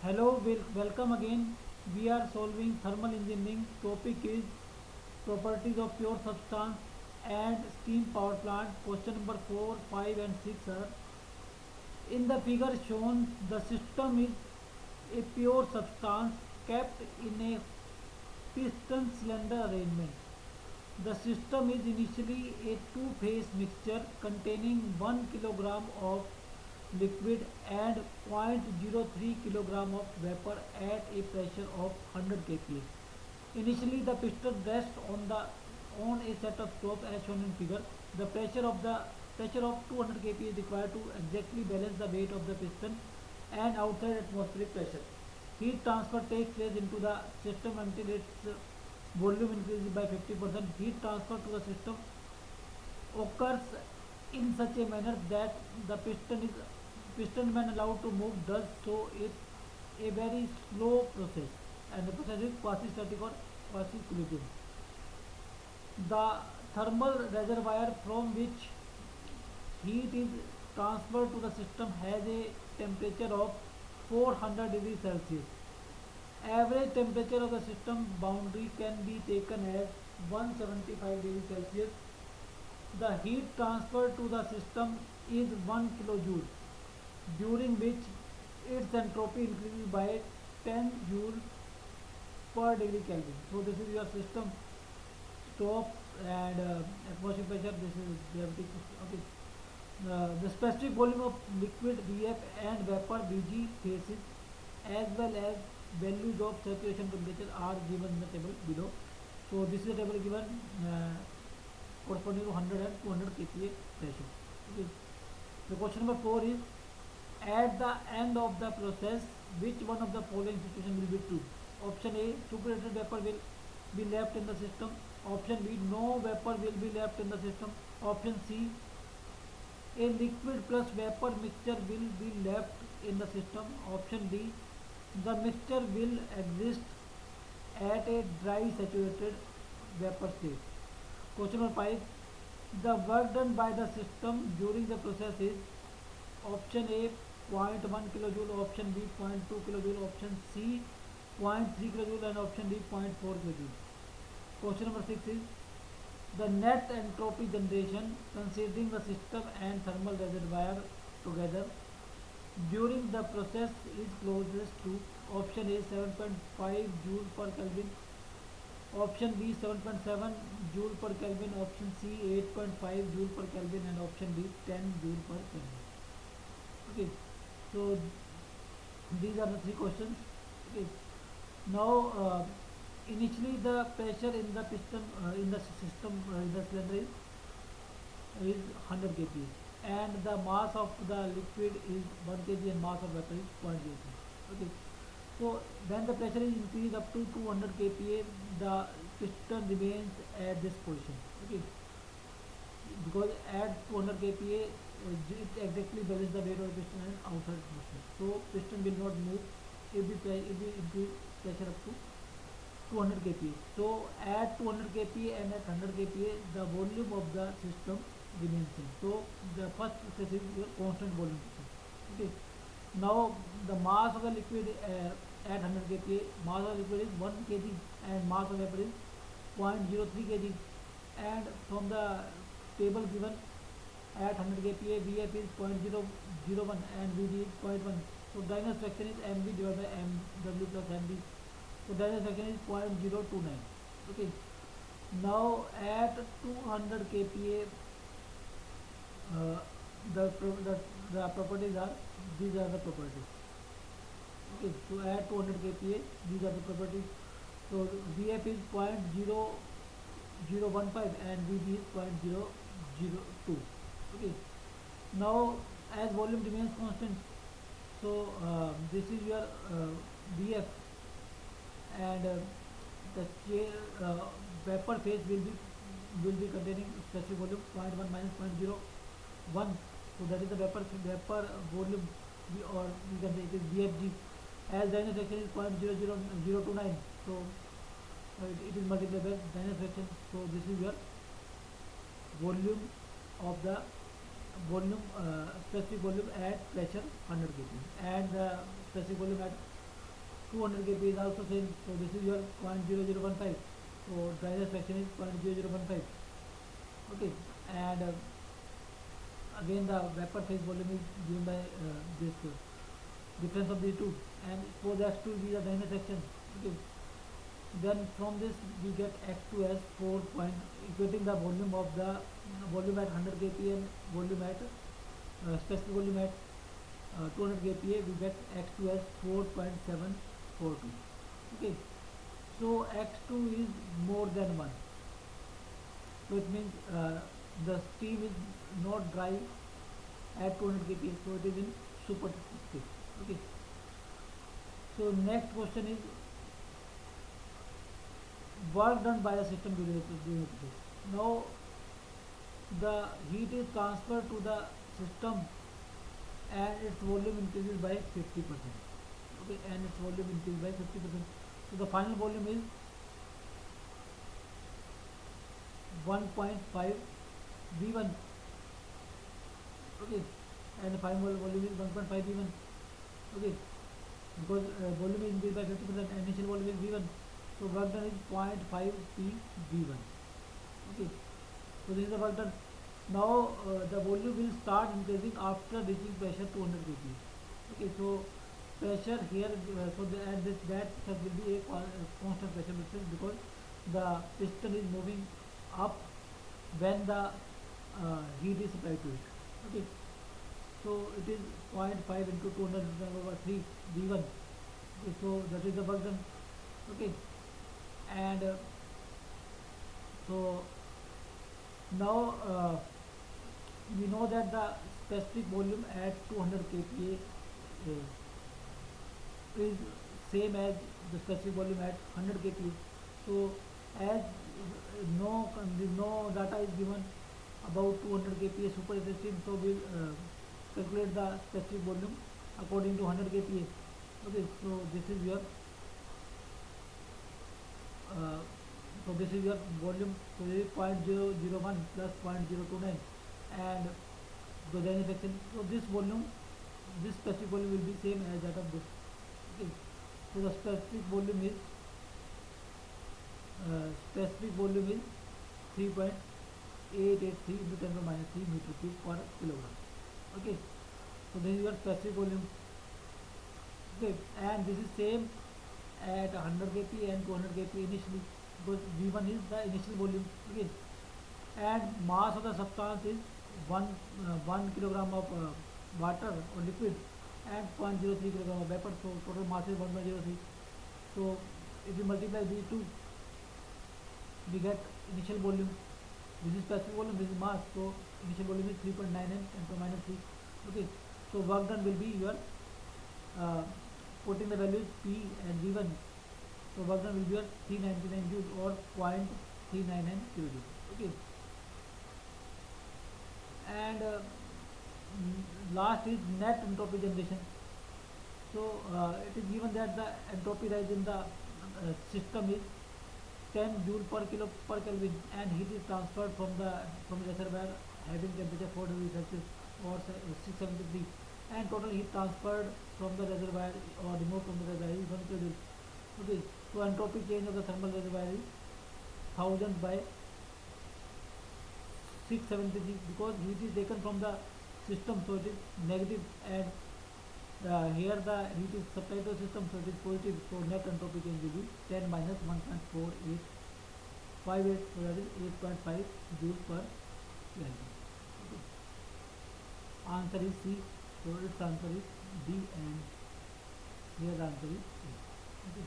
Hello, welcome again. We are solving thermal engineering. Topic is properties of pure substance and steam power plant. Question number 4, 5 and 6 are in the figure shown. The system is a pure substance kept in a piston cylinder arrangement. The system is initially a two-phase mixture containing 1 kilogram of liquid and 0.03 kilogram of vapor at a pressure of 100 kPa. Initially, the piston rests on a set of stops as shown in figure. The pressure of 200 kPa is required to exactly balance the weight of the piston and outside atmospheric pressure. Heat transfer takes place into the system until its volume increases by 50%. Heat transfer to the system occurs in such a manner that the piston when allowed to move does so it's a very slow process, and the process is quasi-static or quasi-equilibrium. The thermal reservoir from which heat is transferred to the system has a temperature of 400 degrees Celsius. Average temperature of the system boundary can be taken as 175 degrees Celsius. The heat transferred to the system is 1 kilojoule, during which its entropy increases by 10 joule per degree Kelvin. So this is your system stop and atmospheric pressure. This is gravity. Okay. The specific volume of liquid Vf and vapor Vg phases as well as values of saturation temperature are given in the table below. So this is a table given corresponding to 100 and 200 kPa ratio. Okay. The question number 4 is at the end of the process, which one of the following situation will be true? Option A, supernatant vapor will be left in the system. Option B, no vapor will be left in the system. Option C, a liquid plus vapor mixture will be left in the system. Option D, the mixture will exist at a dry saturated vapor state. Question number 5, the work done by the system during the process is option A zero point 0.1 kilojoule, option B zero point 0.2 kilojoule, option C zero point 0.3 kilojoule and option D zero point 0.4 kilojoule. Question number 6 is the net entropy generation considering the system and thermal reservoir together during the process is closest to option A 7.5 joule per Kelvin, option B 7.7 joule per Kelvin, option C 8.5 joule per Kelvin and option D 10 joule per Kelvin. Okay, so these are the three questions. Okay, now initially the pressure in the piston in the system in the cylinder is 100 kPa and the mass of the liquid is 1 kg and mass of vapor is 0.03. Okay, so when the pressure is increased up to 200 kPa, the piston remains at this position. Okay, because at 200 kPa it exactly balances the weight of the piston and outside atmosphere. So piston will not move if we increase pressure up to 200 kPa. So at 200 kPa and at 100 kPa the volume of the system remains same. So the first process is your constant volume process. Okay. Now the mass of the liquid at 100 kPa, mass of the liquid is 1 kg and mass of vapor is 0.03 kg, and from the table given at 100 kPa Vf is 0.001 and Vd is 0.1. So Dyna's fraction is mv divided by mw plus mv. So Dyna's fraction is 0.029. Okay. Now at 200 kPa uh, the properties are, these are the properties. Okay, so at 200 kPa these are the properties. So Vf is 0.0015 and Vd is 0.002. Okay, now as volume remains constant, so this is your Vf and the vapor phase will be containing specific volume zero point 0.1 minus 0.01. So that is the vapor volume, or we can say it is VFG, as Dyna's fraction is 0.00029. So it is multiplied by Dyna's fraction. So this is your volume of the volume specific volume at pressure 100 kPa and the specific volume at 200 kPa is also same. So this is your 0.0015. So dryness fraction is 0.0015. Okay, and again the vapor phase volume is given by this difference of these two, and suppose x2 will be the dryness fraction. Okay, then from this we get x2 as 4 point, equating the volume of the volume at 100 kPa and volume at specific volume at 200 kPa, we get x2 as 4.742. Okay, so x2 is more than 1, so it means the steam is not dry at 200 kPa, so it is in super state. Okay, so next question is work done by the system during the process. Now the heat is transferred to the system and its volume increases by 50%. Okay, and its volume increases by 50%. So the final volume is 1.5 V1. Okay, and the final volume is 1.5 V1. Okay, because volume is increased by 50% and initial volume is V1. So work done is 0.5 P V1. Okay, so this is the work done. Now the volume will start increasing after reaching pressure 200 kPa. Okay, so pressure here, so the, and this that will be a constant pressure because the piston is moving up when the heat is supplied to it. Okay, so it is 0.5 into 200 over 3 V1. Okay, so that is the work done. Okay, and so now we know that the specific volume at 200 kPa is same as the specific volume at 100 kPa. So as no data is given about 200 kPa superheated steam, so we'll calculate the specific volume according to 100 kPa. Okay, so this is your volume. So this is 0.001 plus 0.029, and the then fraction. So this volume, this specific volume will be same as that of this. Okay, so the specific volume is 3.883 into 10 to the minus 3 meter cube per kilogram. Okay, so this is your specific volume. Okay, and this is same at 100 kPa and 200 kPa initially, because V1 is the initial volume. Okay, and mass of the substance is 1 kilogram of water or liquid and 0.03 kilogram of vapor, so total mass is 1.03. So if we multiply these two, we get initial volume. This is specific volume, this is mass, so initial volume is 3.9 and 10 to minus 3. Okay, so work done will be your putting the values P and V1. So work done will be your 399 joules or 0.399 kilojoules. Okay, and last is net entropy generation. So it is given that the entropy rise in the system is 10 joule per kilo per Kelvin, and heat is transferred from the reservoir having temperature 4 degrees Celsius or 673, and total heat transferred from the reservoir or removed from the reservoir is 1 kilojoule. Okay, so entropy change of the thermal reservoir is 1000 by 673, because heat is taken from the system, so it is negative, and here the heat is supplied to the system, so it is positive. So net entropy change will be 10 minus 1.4858, so that is 8.5 joules per Kelvin. Okay. Answer is C, so its answer is D, and here the answer is A. Okay.